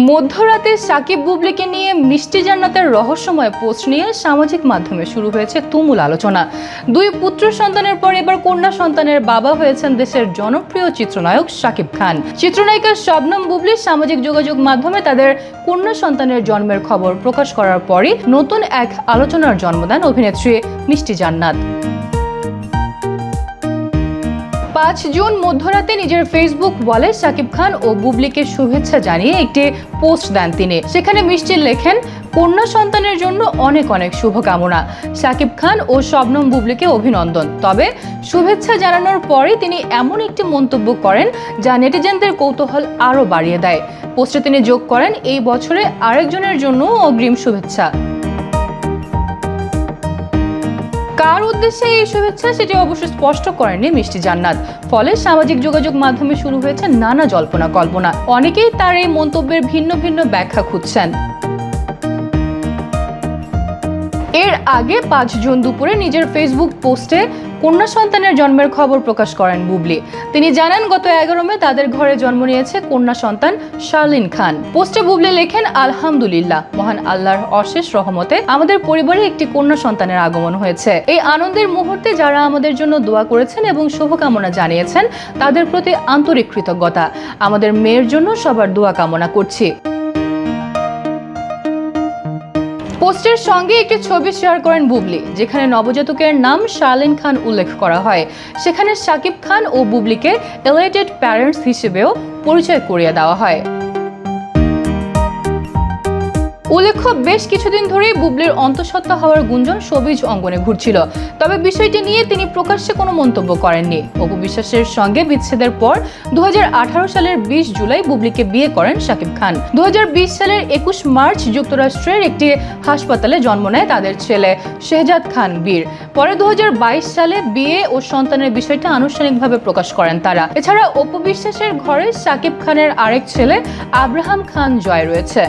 মধ্যরাতে সাকিব বুবলিকে নিয়ে মিষ্টি জান্নাতের রহস্যময় পোস্ট নিয়ে সামাজিক মাধ্যমে শুরু হয়েছে তুমুল আলোচনা। দুই পুত্র সন্তানের পর এবার কন্যা সন্তানের বাবা হয়েছেন দেশের জনপ্রিয় চিত্রনায়ক শাকিব খান। চিত্রনায়িকা শবনম বুবলি সামাজিক যোগাযোগ মাধ্যমে তাদের কন্যা সন্তানের জন্মের খবর প্রকাশ করার পরই নতুন এক আলোচনার জন্ম দেন অভিনেত্রী মিষ্টি জান্নাত। 5 জুন মধ্যরাতে নিজের ফেসবুক ওয়ালে শাকিব খান ও বুবলিকে শুভেচ্ছা জানিয়ে একটি পোস্ট দেন তিনি। সেখানে মিষ্টি লেখেন, কন্যা সন্তানের জন্য অনেক অনেক শুভকামনা। শাকিব খান ও শবনম বুবলিকে অভিনন্দন। তবে শুভেচ্ছা জানানোর পরে তিনি এমন একটি মন্তব্য করেন যা নেটিজেনদের কৌতূহল আরও বাড়িয়ে দেয়। পোস্টে তিনি যোগ করেন, এই বছরে আরেকজনের জন্য অগ্রিম শুভেচ্ছা। কার উদ্দেশ্যে এই শুভেচ্ছা সেটি অবশ্য স্পষ্ট করেননি মিষ্টি জান্নাত। ফলে সামাজিক যোগাযোগ মাধ্যমে শুরু হয়েছে নানা জল্পনা কল্পনা। অনেকেই তার এই মন্তব্যের ভিন্ন ভিন্ন ব্যাখ্যা খুঁজছেন। এর আগে 5 জুন দুপুরে নিজের ফেসবুক পোস্টে কন্যা সন্তানের জন্মের খবর প্রকাশ করেন বুবলি। তিনি জানান, গত 11 মে তাদের ঘরে জন্ম নিয়েছে কন্যা সন্তান শার্লিন খান। পোস্টে বুবলি লেখেন, আলহামদুলিল্লাহ, মহান আল্লাহর অশেষ রহমতে আমাদের পরিবারে একটি কন্যা সন্তানের আগমন হয়েছে। এই আনন্দের মুহূর্তে যারা আমাদের জন্য দোয়া করেছেন এবং শুভকামনা জানিয়েছেন তাদের প্রতি আন্তরিক কৃতজ্ঞতা। আমাদের মেয়ের জন্য সবার দোয়া কামনা করছি। পোস্টের সঙ্গে একটি ছবি শেয়ার করেন বুবলি, যেখানে নবজাতকের নাম শার্লিন খান উল্লেখ করা হয়। সেখানে শাকিব খান ও বুবলিকে এলিটেড প্যারেন্টস হিসেবেও পরিচয় করিয়ে দেওয়া হয়। উল্লেখ্য, বেশ কিছুদিন ধরেই বুবলির অন্তঃসত্ত্বা হওয়ার গুঞ্জন শোবিজ অঙ্গনে ঘুরছিল। তবে বিষয়টি নিয়ে তিনি প্রকাশ্যে কোনো মন্তব্য করেননি। অপু বিশ্বাসের সঙ্গে বিচ্ছেদের পর 2018 সালের 20 জুলাই বুবলিকে বিয়ে করেন শাকিব খান। 2020 সালের 21 মার্চ যুক্তরাষ্ট্রের একটি হাসপাতালে জন্ম নেয় তাদের ছেলে শেহজাদ খান বীর। পরে 2022 সালে বিয়ে ও সন্তানের বিষয়টা আনুষ্ঠানিকভাবে প্রকাশ করেন তারা। এছাড়া অপু বিশ্বাসের ঘরে শাকিব খানের আরেক ছেলে আব্রাহাম খান জয় রয়েছে।